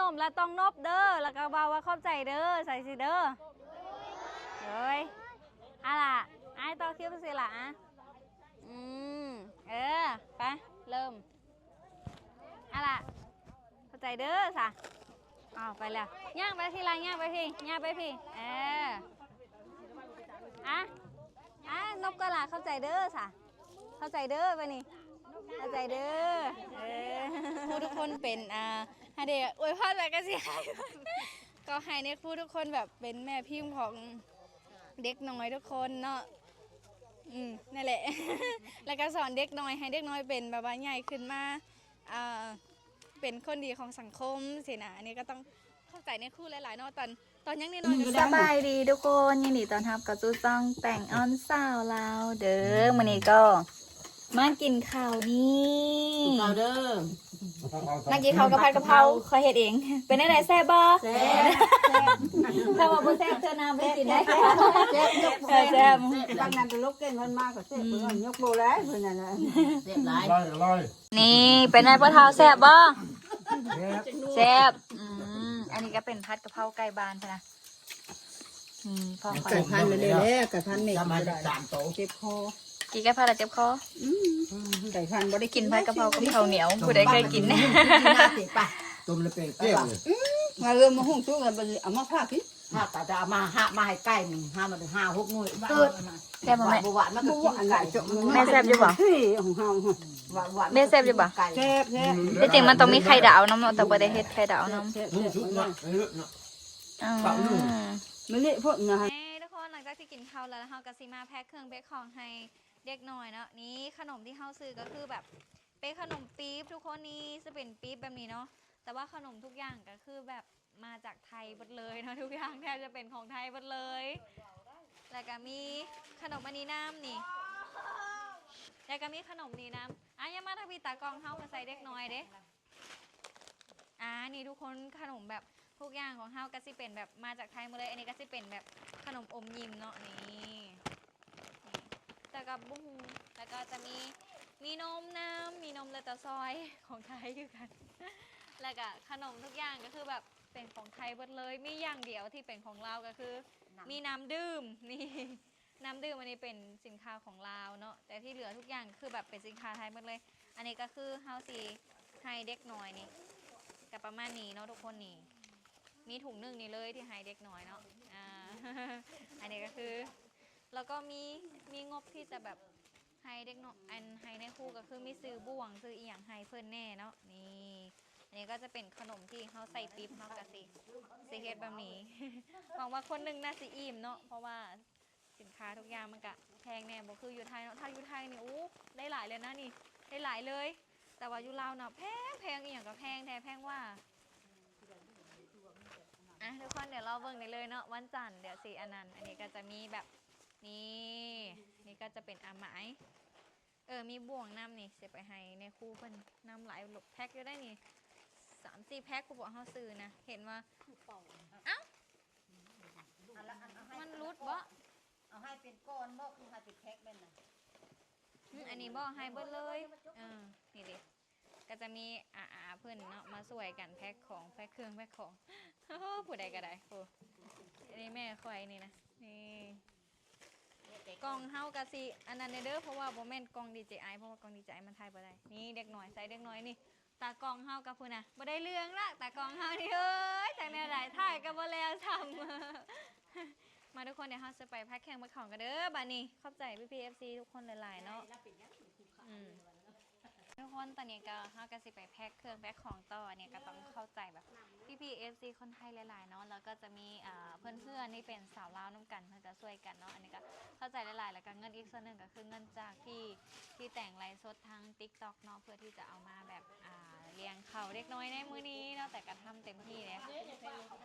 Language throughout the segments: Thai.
มแล้วต้องนบเด้อแล้วก็บอกว่าขอบใจเด้อใส่สิเด้อเฮ้ยล่ะไอ้ต่อคิวสิล่ะเออไปเริ่มล่ะเข้าใจเด้อสะไปแล้วย่างไปทีไรย่างไปพี่นบก็ล่ะเข้าใจเด้อสะเข้าใจเด้อไปนี่เข้าใจเด้อทุกคนเป็นให้เด็กอวยพรแบบกันสิก็ให้ในครูทุกคนแบบเป็นแม่พิมพ์ของเด็กน้อยทุกคนเนาะนั่นแหละแล้วก็สอนเด็กน้อยให้เด็กน้อยเป็นแบบว่าใหญ่ขึ้นมาเป็นคนดีของสังคมสินะอันนี้ก็ต้องเข้าใจในครูหลายๆเนาะตอนยังน้อยสบายดีทุกคนยินดีต้อนรับกับจูซองแต่งออนสาวลาวเด้อมื้อนี้ก็มากินข้าวนี่ข้าวเด้อมากินข้าวกับผัดกะเพราคอยเฮ็ดเองเป็นได้แซ่บบ่แซ่บถ้าว่าบ่แซ่บเธอน้ำไปกินได้แซ่บบางนั้นเป็นลูกเก่งมันมากกว่าแซ่บเพิ่นยกโบแล้วเพิ่นน่ะนะแซ่บหลายนี่เป็นไงพ่อเฒ่าแซ่บบ่แซ่บอันนี้ก็เป็นผัดกะเพราไก่บ้านนะพ่อไก่พันเลยแล้วไก่พันนี่เจ็บคอกินไก่พันแล้วเจ็บคอไก่พันบ่ได้กินผัดกะเพรากับข้าวเหนียวผู้ใดเคยกินต้มเลยเป็นเปรี้ยวมาเริ่มมาหุงซุกแล้วเอามาพากินแต่จะมาให้ใกล้มึงมาถึง5-6หน่วยแซ่บบ่แม่หวานมันก็หวานไก่จบแม่แซ่บอยู่บ่ของเฮาแม่แซ่บอยู่บ่แซ่บที่จริงมันต้องมีไข่ดาวน้ำแต่บ่ได้เฮ็ดไข่ดาวน้ำมันนี่พวกนะฮะทุกคนหลังจากที่กินข้าวแล้วเฮาก็สิมาแพ็คเครื่องเบคของให้เด็กน้อยเนาะนี้ขนมที่เฮาซื้อก็คือแบบเป็นขนมปี๊บทุกคนนี้จะเป็นปี๊บแบบนี้เนาะแต่ว่าขนมทุกอย่างก็คือแบบมาจากไทยหมดเลยเนาะทุกอย่างแทบจะเป็นของไทยหมดเลยแล้วก็มีขนมอันนี้น้ำนี่แล้วก็มีขนมนี้น้ำอย่ามาทางพี่ตากล้องเฮามาใส่เด็กน้อยเด้นี่ทุกคนขนมแบบทุกอย่างของเฮาก็สิเป็นแบบมาจากไทยหมดเลยอันนี้ก็สิเป็นแบบขนมอมยิ้มเนาะนี่แต่กับบุ้งแล้วก็จะมีนมน้ำมีนมเลตซอยของไทยคือกันแล้วก็ขนมทุกอย่างก็คือแบบเป็นของไทยหมดเลยมีอย่างเดียวที่เป็นของเราก็คือมีน้ำดื่มนี่น้ำดื่มอันนี้เป็นสินค้าของเราเนาะแต่ที่เหลือทุกอย่างคือแบบเป็นสินค้าไทยหมดเลยอันนี้ก็คือเฮาสิให้เด็กน้อยนี่กับประมาณนี้เนาะทุกคนนี่มีถุงนึ่งนี่เลยที่ให้เด็กน้อยเนาะอันนี้ก็คือแล้วก็มีงบที่จะแบบให้เด็กน้อยให้ในครูก็คือมีซื้อบ่วงซื้ออีหยังให้เพิ่นแน่เนาะนี่อันนี้ก็จะเป็นขนมที่เขาใส่ปิ๊บเนาะกะสิเฮ็ดแบบนี้หวังว่าคนหนึ่งน่าสิอิ่มเนาะเพราะว่าสินค้าทุกอย่างมันก็แพงแน่บ่คืออยู่ไทยเนาะถ้าอยู่ไทยนี่ได้หลายเลยนะนี่ได้หลายเลยแต่ว่าอยู่ลาวเนาะแพงอีหยังก็แพงแท้แพงว่าทุกคนเดี๋ยวเราเบิ่งได้เลยเนาะวันจันทร์เดี๋ยวสิอันนี้ก็จะมีแบบนี่ก็จะเป็นหมายมีบ่วงน้ำนี่เสียไปให้ในคู่เพิ่นน้ำหลายแพ็คอยู่ได้นี่3-4 แพ็คกูบอกเฮาซื้อนะเห็นว่ามันรุดบ่เอาให้เป็นก้อนบ่คือให้เป็นแพ็คแม่นน่ะอันนี้บ่ให้เบิดเลยนี่ดิก็จะมีเพิ่นเนาะมาช่วยกันแพ็คของแพ็คเครื่องแพ็คของผู้ใดก็ได้อันนี้แม่คอยนี่นะนี่กล่องเฮากะสิอันนั้นเด้อเพราะว่าบ่แม่นกล่อง DJI เพราะว่ากล่อง DJI มันถ่ายบ่ได้นี่เด็กน้อยใส่เด็กน้อยนี่ตากล้องเฮากับพุ่นน่ะบ่ได้เรื่องละตากล้องเฮานี่จากแนวใดถ่ายก็บ่แล้วซ้ำมาทุกคนเดี๋ยวเฮาจะไปแพ็คแข่งมาของกันเด้อบัดนี้ขอบใจพี่ๆ FC ทุกคนหลายๆเนาะทุกคนตอนนี้ก็เฮาก็สิไปแพ็คเครื่องแพ็คของต่อเนี่ยก็ต้องเข้าใจแบบพี่ๆ FC คนไทยหลายๆเนาะแล้วก็จะมีเพื่อนๆนี่เป็นสาวลาวน้ำกันเพื่อจะช่วยกันเนาะอันนี้ก็เข้าใจหลายๆแล้วก็เงินอีกส่วนหนึ่งก็คือเงินจากที่แต่งไลฟ์สดทาง TikTok เนาะเพื่อที่จะเอามาแบบเลี้ยงเขาเด็กน้อยในมื้อนี้เนาะแต่ก็ทำเต็มที่เลย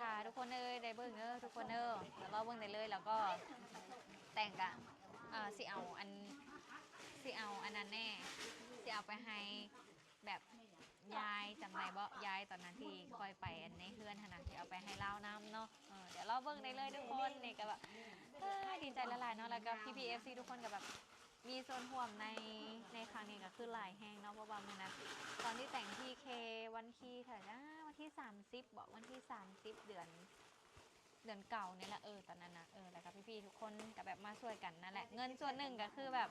ค่ะทุกคนได้เบิ่งทุกคนเดี๋ยวเราเบิ่งได้เลยแล้วก็แต่งกันสิเอาอันนั้นแน่สิเอาไปให้แบบยายจำได้บ่ยายตอนนั้นที่คอยไปในเฮือนนะที่เอาไปให้เล่าน้ำเนาะเดี๋ยวเราเบิ่งได้เลยทุกคนนี่ก็แบบดีใจละลายเนาะแล้วก็พี่ๆ FC ทุกคนก็แบบมีส่วนร่วมในครั้งนี้ก็คือหลายแห่งเนาะเพราะว่ามื้อนั้นตอนที่แต่งที่เควันคีเถอะนะวัน ที่30บอกวันที่30เดือนเก่าเนี่ยแหละตอนนั้นนะแล้วก็พี่ๆทุกคนก็แบบมาช่วยกันนั่นแหละเงินส่วนหนึ่งก็คือแบบ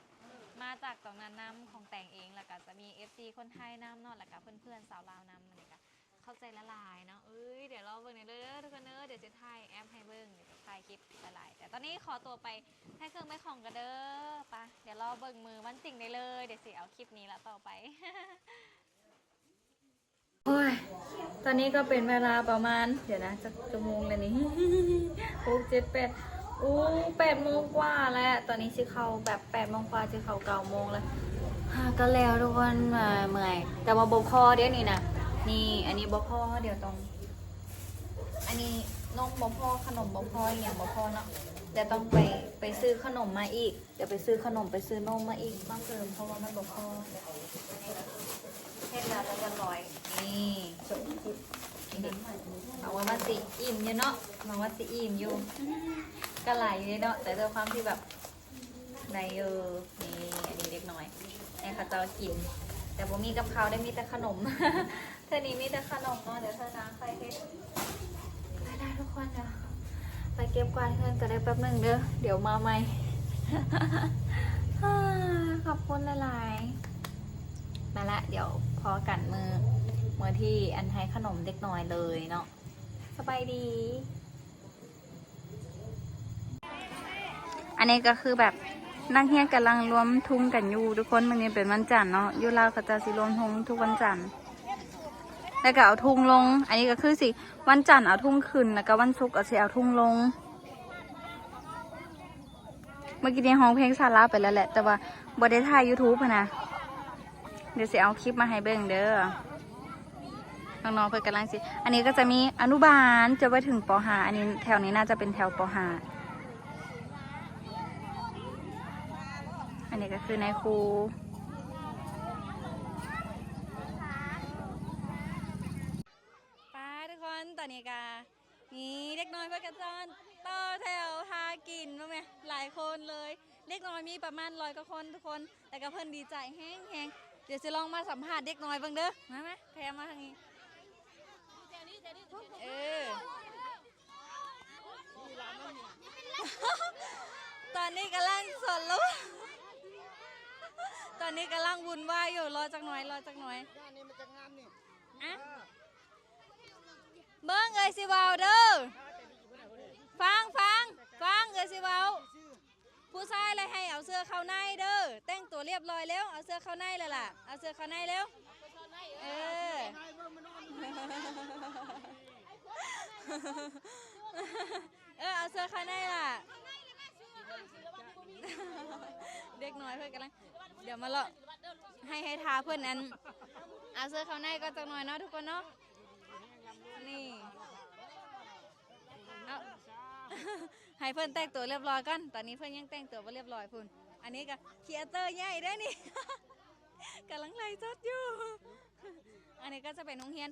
มาจากตรงนั้นน้ำของแต่งเองแล้วก็จะมี FC คนไทยน้ำเนาะแล้วก็เพื่อนๆสาวลาวน้ำอะไรก็เข้าใจละลายเนาะเดี๋ยวเราเบิ่งในเด้อทุกคนเดี๋ยวจะถ่ายแอปให้เบิ่งเดี๋ยวจะถ่ายคลิปละลายแต่ตอนนี้ขอตัวไปให้เครื่องไปของกันเด้อปะเดี๋ยวรอเบิ่งมือวันจริงได้เลยเดี๋ยวสิเอาคลิปนี้ละต่อไป โอ้ยตอนนี้ก็เป็นเวลาประมาณเดี๋ยวนะจะชั่วโมงเลยนี่ 6 7 88 โมงกว่าแล้วตอนนี้สิเข้าแบบ8 โมงกว่าสิเข้า9 โมงแล้วก็แล้วทุกคนเมื่อยแต่ว่าบ่พอเดี๋ยวนี้นะนี่อันนี้บ่พอเดี๋ยวต้องอันนี้นมบ่พอขนมบ่พออย่างบ่พอเนาะเดี๋ยวต้องไปซื้อขนมมาอีกเดี๋ยวไปซื้อขนมไปซื้อนมมาอีกมาเติมเพราะว่ามันบ่พอเฮ็ดแล้วเรียบร้อยนี่เอาว่ามันสิอิ่มอยู่เนาะมาว่าสิอิ่มอยู่ก็หลายอยู่เนาะแต่ด้วยความที่แบบในนี่อันนี้เล็กน้อยให้ข้าเจ้ากินแต่บ่มีกับข้าวได้มีแต่ขนม เธอนี้มีแต่ขนมเนาะเดี๋ยวเธอน้ำใส่เฮ็ดไปได้ทุกคนเดี๋ยวไปเก็บกวาดเงินก็ได้แป๊บนึงเด้อเดี๋ยวมาใหม่ ขอบคุณหลายๆมาละเดี๋ยวพอกันมือที่อันให้ขนมเด็กน้อยเลยเนาะสบายดี อันนี้ก็คือแบบนักเรียนกำลังรวมทุนกันอยู่ทุกคนวันนี้เป็นวันจันทร์เนาะอยู่ลาวเขาจะสิรวมทุนทุกวันจันทร์แล้วก็เอาทุ่งลงอันนี้ก็คือสิวันจันทร์เอาทุ่งขึ้นแล้วก็วันศุกร์เอาสิเอาทุ่งลงเมื่อกี้นี้ห้องเพลงซาร่าไปแล้วแหละแต่ว่าบ่ได้ถ่าย YouTube นะเดี๋ยวสิเอาคลิปมาให้เบิ่งเด้อน้องๆเพิ่นกำลังสิอันนี้ก็จะมีอนุบาลจะไปถึงป .5 อันนี้แถวนี้น่าจะเป็นแถวป .5 อันนี้ก็คือนายครูป้าทุกคนตอนนี้ก็นี่เด็กน้อยเพื่อนกันซ้อนต่อแถวหากินมาไหมหลายคนเลยเด็กน้อยมีประมาณ100 กว่าคนทุกคนแต่ก็เพิ่นดีใจแห้งๆเดี๋ยวจะลองมาสัมภาษณ์เด็กน้อยเบิ่งเด้อมาไหมแพรมาทางนี้ตอนนี้กำลังสนลูกตอนนี้กำลังวุ่นวายอยู่รอจักหน่อยอะเบิ้งเอ้ยสิวาวเด้อฟังเอ้ยสิวาวผู้ชายเลยให้เอาเสื้อเข้าในเด้อแต่งตัวเรียบร้อยแล้วเอาเสื้อเข้าในเลยล่ะเอาเสื้อเข้าในแล้วเอาเสื้อเข้าในล่ะเด็กน้อยเพื่อนกำลังเดี๋ยวมาเลาะให้ทาเพื่อนนั้นเอาเสื้อเข้าในก็จังหน่อยเนาะทุกคนเนาะนี่เอา ให้เพื่อนแต่งตัวเรียบร้อยกันตอนนี้เพื่อนยังแต่งตัวไม่เรียบร้อยพุ่นอันนี้ก็เคียเตอร์ใหญ่ได้นี่ กำลังไล่จดอยู่ อันนี้ก็จะเป็นโรงเรียน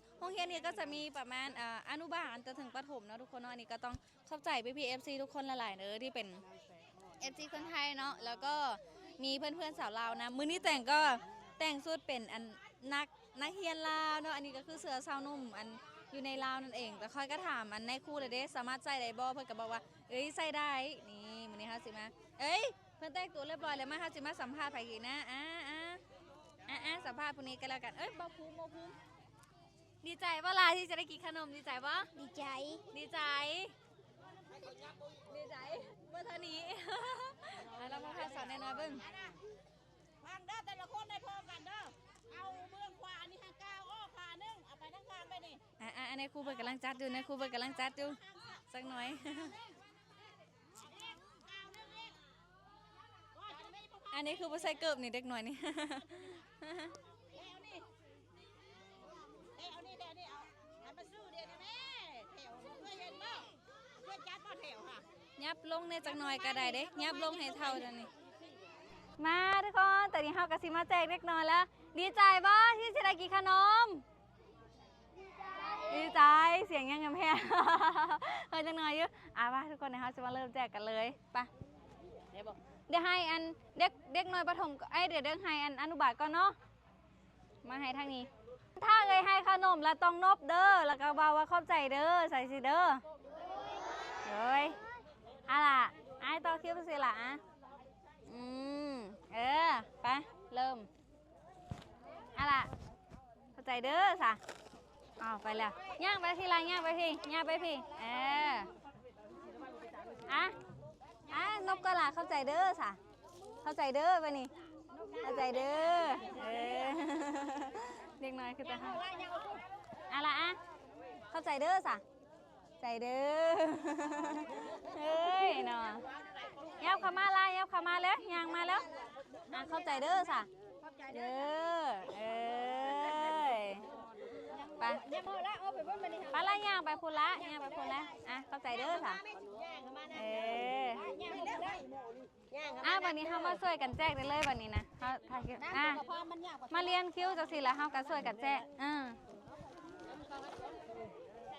นี้ก็จะมีประมาณอนุบาลจนถึงประถมเนาะทุกคนเนาะอันนี้ก็ต้องขอบใจพี่ๆ FC ทุกคนหลายๆเด้อที่เป็น FC คนไทยเนาะแล้วก็มีเพื่อนๆสาวลาวนะมื้อนี้แต่งก็แต่งสุดเป็นอันนักเรียนลาวเนาะอันนี้ก็คือเสื้อซาวนุ่มอันอยู่ในลาวนั่นเองแต่ค่อยก็ถามอันในครูเลยเด้สามารถใส่ได้บ่เพื่อนก็บอกว่าเอ้ยใส่ได้นี่มื้อนี้เฮาสิมาเอ้ยเพื่อนแต่งตัวเรียบร้อยแล้วมาเฮาสิมาสัมภาษณ์ไผอีกนะสัมภาษณ์พวกนี้กันแล้วกันเอ้ยบ่ภูมิดีใจว่าลาที่จะได้กินขนมดีใจปะดีใจว่าเท่านี้ แล้วมาพาสอนน้อยๆเบิ้งฟังเด้อแต่ละคนได้พร้อมกันเด้อเอาเบื้องขวาอันนี้ทางก้าวอ้อขาหนึ่งเอาไปทางกลางไปนี่อันนี้ครูเปิดกำลังจัดอยู่นะครูเปิดกำลังจัดอยู่สักหน่อย อันนี้คือภาษาเกิบนี่เด็กหน่อยนี่เอาให้มาสู้เดี๋ยวนี้แม่แถวเคยเห็นบ่เคยจัดบ่แถวค่ะยับลงในจักหน่อยก็ได้เด้ยับลงให้เท่าเดี๋ยวนี้มาทุกคนแต่นี่เฮากะสิมาแจกเล็กน้อยแล้วดีใจบ่ที่สิได้กินขนมดีใจเสียงยังแพ้เฮ้ยจังหน่อยอยู่ป่ะทุกคนนะคะจะมาเริ่มแจกกันเลยป่ะเดี๋ยวให้อันเด็กน้อยประถมเดี๋ยวให้อันอนุบาลก่อนเนาะมาให้ทางนี้ ถ้าเลยให้ขนมแล้วต้องนบเด้อแล้วก็บอกว่าขอบใจเด้อใส่สิเด้อเลยอะล่ะไอ้ต่อคิวสิล่ะเออไปเริ่มอะล่ะเข้าใจเด้อสะอ้าวไปแล้วย่างไปทีไรย่างไปทีย่างไปพี่นบก็ล่ะเข้าใจเด้อสะเข้าใจเด้อไปนี่เข้าใจเด้อเด็กน้อยคือจะให้อะล่ะเข้าใจเด้อสะใจเด้อเฮ้ยเนาะยับเข้ามาละยับเข้ามาแล้วย่างมาแล้วเข้าใจเด้อสะเด้อไปไปละย่างไปพูนละย่างไปพูนละเข้าใจเด้อสะวันนี้เขามาช่วยกันแจกได้เลยวันนี้นะเขาทายคิวมาเรียนคิวจากสิแล้วเขาก็ช่วยกันแจก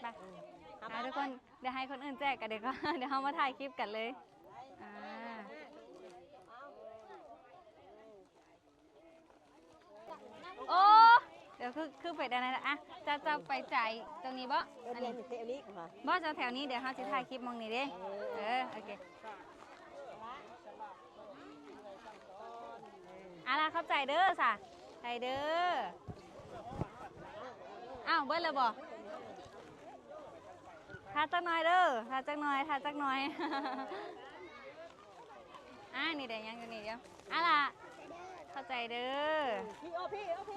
ไปทุกคนเดี๋ยวให้คนอื่นแจกกันเดี๋ยวก็เดี๋ยวเขามาถ่ายคลิปกันเลยโอ้เดี๋ยวคือไปได้นะจะไปจ่ายตรงนี้บ่อันนี้บ่จะแถวนี้เดี๋ยวเขาจะถ่ายคลิปมองนี่เด้โอเคอะไรเข้าใจเด้อสะใจเด้ออ้าวเบิ้ลเลยบ่ทาจักหน่อยเด้อทาจักหน่อยนี่เดี๋ยวยังอยู่นี่เดี๋ยวอะไรเข้าใจเด้อ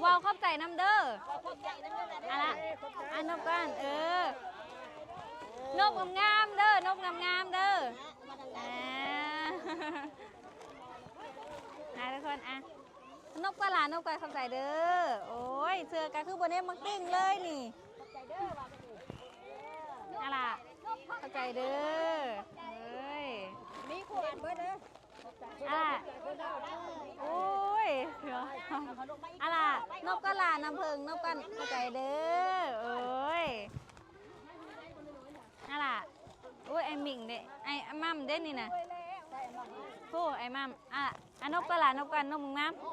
ว้าวเข้าใจน้ำเด้ออะไรนกกันนกงามเด้อนกงามเด้อทุกคนนกกระหลานนกกระเข้าใจเด้อโอ้ยเสือกันคือบนนี้มักติ้งเลยนี่อะไรเข้าใจเด้อมีขวดเบิดเด้อโอ้ยเสืออะไรนกกระหลานน้ำผึ้งนกกันเข้าใจเด้อโอ้ยอะไรโอ้ยไอหมิงเด้ไอมั่มเด้นี่นะโอ้ไอ้มัมนกกระหลานนกกันนกมึงน้ำ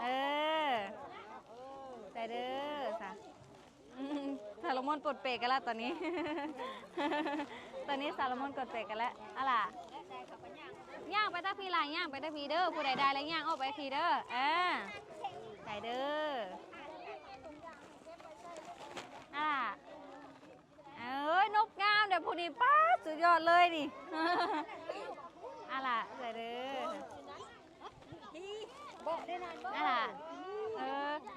ใจเด้อสะซาโลมอนปลดเปรกกันแล้วตอนนี้ ตอนนี้ซาโลมอนกดเปรกกันแล้วอะไรย่างไปตะพีลายย่างไปตะพีเด้อผู้ใดได้แล้วย่างออกไปทีเด้อใจเด้อนกงามเดี๋ยวผู้นี้ป้าสุดยอดเลยนี่ใจเด้อ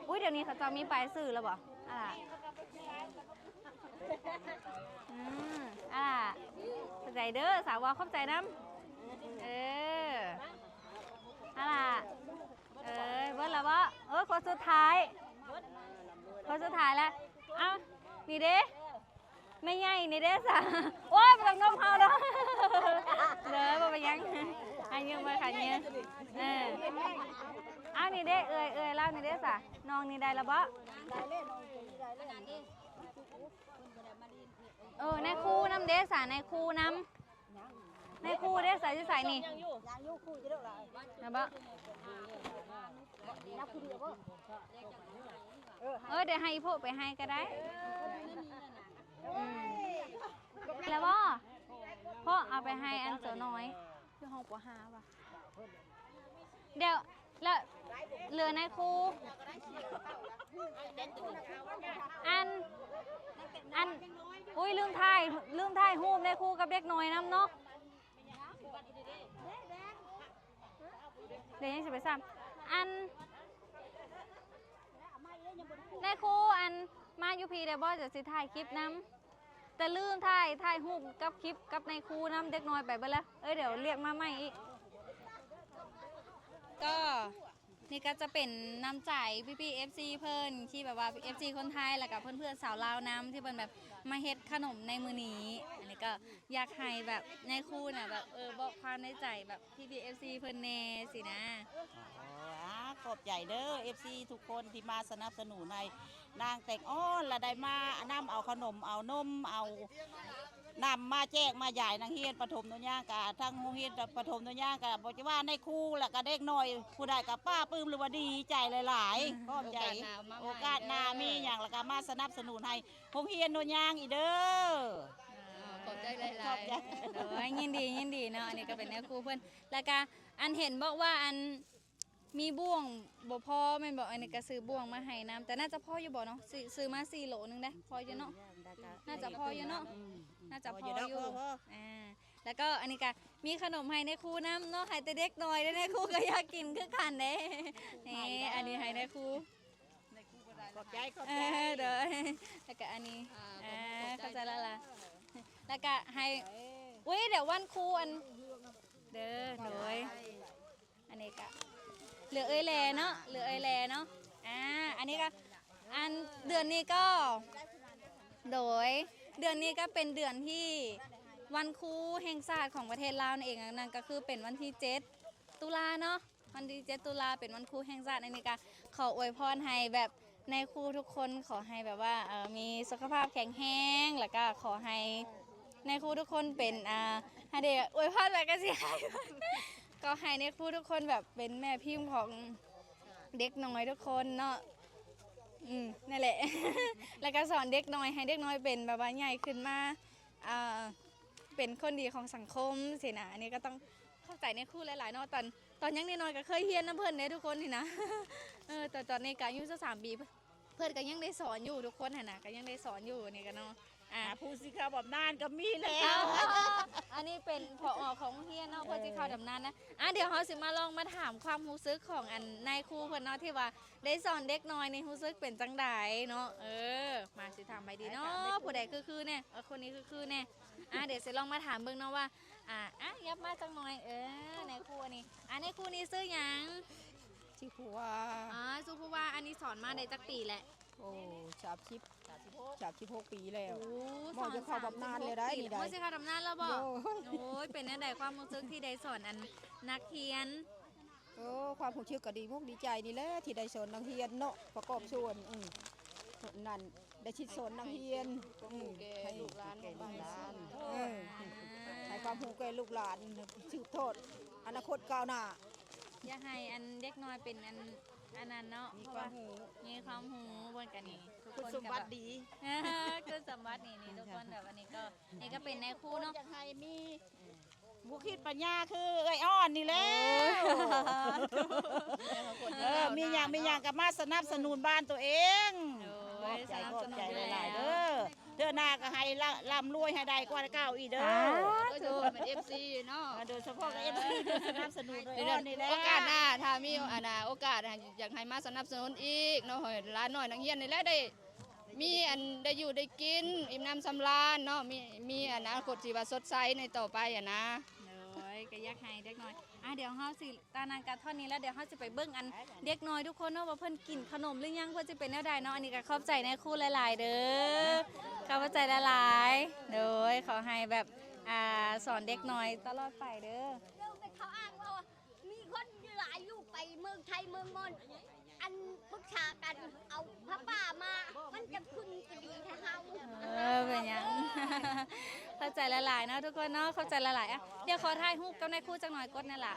อุ้ยเดี๋ยวนี้เขาจะมีปลายสื่อแล้วบ่ใจเด้อสาวเข้าใจน้ำเบิ้ลแล้วบ่คนสุดท้ายแล้วนี่เด้ไม่ใหญ่นี่เด้สะโอ้ยไปต้องนมเฮาเด้อบ่ไปยังยังมาขันเนี่ยนี่เด้เล่านี่เด้สะน้องนี่ได้แล้วบ่ในคู่น้ำเด้สะในคู่น้ำในคู่เด้สะจะใส่นี่นะบ่เดี๋ยวให้พวกไปให้ก็ได้แล้วบ่พ่อเอาไปให้อันเสือน้อยที่ห้องป.5ป่ะเดี๋ยวแล้วเหลือในครูอันอุ้ยลืมถ่ายรูปในครูกับเด็กน้อยน้ำเนาะเดี๋ยวยังจะไปซ้ำอันในครูอันมาอยู่พีเดบอจะสิถ่ายคลิปน้ำแต่ลืมถ่ายรูปกับคลิปกับในครูน้ำเด็กน้อยไปแล้วเดี๋ยวเรียกมาใหม่อีกก็นี่ก็จะเป็นน้ำใจพี่ๆ FC เพิ่นที่แบบว่า FC คนไทยแล้วกับเพื่อนๆสาวลาวน้ำที่เป็นแบบมาเฮ็ดขนมในมือนี้อันนี้ก็อยากให้แบบในครูน่ะแบบบอกความในใจแบบพี่ๆ FC เพิ่นแน่สินะขอบใจเด้อ FC ทุกคนที่มาสนับสนุนในนางแต่งอ้อนและได้มานำเอาขนมเอานมเอา นำมาแจกมาใหญ่นักเรียนประถมตัวย่างกะทั้งโรงเรียนประถมตัวย่างกะบอกว่าในครูแล้วก็เด็กน้อยผู้ใดกับป้าปลื้มหรือว่าดีใจหลายๆขอบใจโอกาสหน้ามีอย่างแล้วก็มาสนับสนุนให้โรงเรียนตัวย่างอีกเด้อ ขอบใจห ข ลา อย บใจ ๆเด้อยินดีเนาะอันนี้ก็เป็นแนวครูเพิ่นแล้วก็อันเห็นบอกว่าอันมีบ่วงบ่พอแม่นบอกอันนี้ก็ซื้อบ่วงมาให้น้ำแต่น่าจะพออยู่บ่เนาะซื้อมา4โหลนึงได้พออยู่เนาะน่าจะพออยู่เนาะน่าจะพออยู่แล้วก็อันนี้ก็มีขนมให้ในครูน้ำเนาะให้แต่เด็กน้อยได้ในครูก็อยากกินคือกันเด้นี่อันนี้ให้ในครู ขอบใจขอบ เอ ใจ อเด้อแล้วก็อันนี้เข้าใจแล้วล่ะแล้วก็ให้อุ้ยเดี๋ยววันครูอันเด้อโดยอันนี้ก็เหลือเอ้ยแลเนาะเหลือเอ้ยแลเนาะอันนี้ก็อันเดือนนี้ก็โดยเดือนนี้ก็เป็นเดือนที่วันครูแห่งชาติของประเทศลาวนั่นเองนั่นก็คือเป็นวันที่7 ตุลาเนาะวันที่7 ตุลาเป็นวันครูแห่งชาติอันนี้ก็ขออวยพรให้แบบในครูทุกคนขอให้แบบว่ามีสุขภาพแข็งแรงแล้วก็ขอให้ในครูทุกคนเป็นให้เด็กอวยพรแบบกระเสียก็ให้ในครูทุกคนแบบเป็นแม่พิมพ์ของเด็กน้อยทุกคนเนาะนั่นแหละ แล้วก็สอนเด็กน้อยให้เด็กน้อยเป็นแบบว่าใหญ่ขึ้นมาเป็นคนดีของสังคมสินะอันนี้ก็ต้องเข้าใจในครูหลายๆเนาะตอนยังน้อยๆก็เคยเรียนน้ำเพิ่นเนี่ยทุกคนนี่นะ แต่ตอนนี้ก็อายุจะ3 ปีเพื่อนก็ยังได้สอนอยู่ทุกคนนะก็ยังได้สอนอยู่นี่กันเนาะผู้สิข่าวแบบนานก็มีแล้ อันนี้เป็นผอของเฮียนเนาะเพื่อที่เขาดำนานนะเดี๋ยวเขาสิมาลองมาถามความรู้สึกของอันนายครูเพิ่นเนาะที่ว่าได้สอนเด็กน้อยในรู้สึกเป็นจังใดเนาะมาสิถามไปดีเนาะผู้ใดคือเนี่ยคนนี้คือเนี่ยเดี๋ยวสิลองมาถามเบิ่งเนาะว่ายับมาจังหน่อยนายครูอันนี้นายครูนี้ซื้อหยัง ที่ผัว สุภูว่าอันนี้สอนมาได้จักปีแหละ โอ้36 ปีแล้ว โอ้ บ่จะเข้าบำนาญเลยได้นี่ได้ บ่จะเข้าบำนาญแล้วบ่ โอ้ โอ้ยเป็นแนวใดความรู้สึกที่ได้สอนอันนักเรียน ความรู้สึกก็ดีมุกดีใจนี่แหละที่ได้สอนนักเรียนเนาะประกอบส่วนนั่นได้ชิดสอนนักเรียนให้ลูกหลานให้ความรู้แก่ลูกหลานสืบทอดอนาคตก้าวหน้า อยากให้อันเด็กน้อยเป็นอันนั้นเนาะ มีความรู้ มีความหูบนกันนี่ทุก คุณ คน สมบัติดี คุณสมบัตินี่ทุกคนแบบอันนี้ก็เป็นในครูเนาะ อยากให้มีผู้คิดปัญญาคือไอ้อ้อนนี่แล้วมีอย่างกับมาสนับสนุนบ้านตัวเอง โอ้ยสนับสนุน ใจ อยู่ หลายๆ แล้ เด้ ว อเด้อหน้าก็ให้ร่ำรวยให้ได้กว่าเก่าอีกเด้อ ถูก เป็น FC เนาะ โดยเฉพาะกับเอฟซีสนับสนุน เดี๋ อ้ ย อนนี่แหละ โอกาสหน้าถ้ามีโอกาสอยากให้มาสนับสนุนอีกเนาะให้ร้านน้อยนักเรียนนี่แหละได้มีอันได้อยู่ได้กินอิ่มน้ำสำราญเนาะมีอนาคตที่ว่าสดใสในต่อไปนะ โอ้ยก็อยากให้เด็กน้อยเดี๋ยวเฮาสิตานางการท่อนนี้แล้วเดี๋ยวเฮาสิไปเบิ่งอันเด็กน้อยทุกคนเนาะว่าเพิ่นกินขนมหรือยังเพิ่นสิเป็นแนวใดเนาะอันนี้ก็ขอบใจในครูหลายๆเด้อขอบใจหลายๆโดยขอให้แบบสอนเด็กน้อยตลอดไปเด้อ เรื่องแต่เขาอ้างว่ามีคนหลายลูกไปเมืองไทยเมืองมนอันปรึกษากันเอาพระป่ามา มันจะขึ้นก็ดีถ้าเฮา เป็นหยัง เข้าใจหลายๆเนาะทุกคนเนาะเข้าใจหลายๆเดี๋ยวขอถ่ายรูปกับนายครูจังหน่อยกดนี่ล่ะ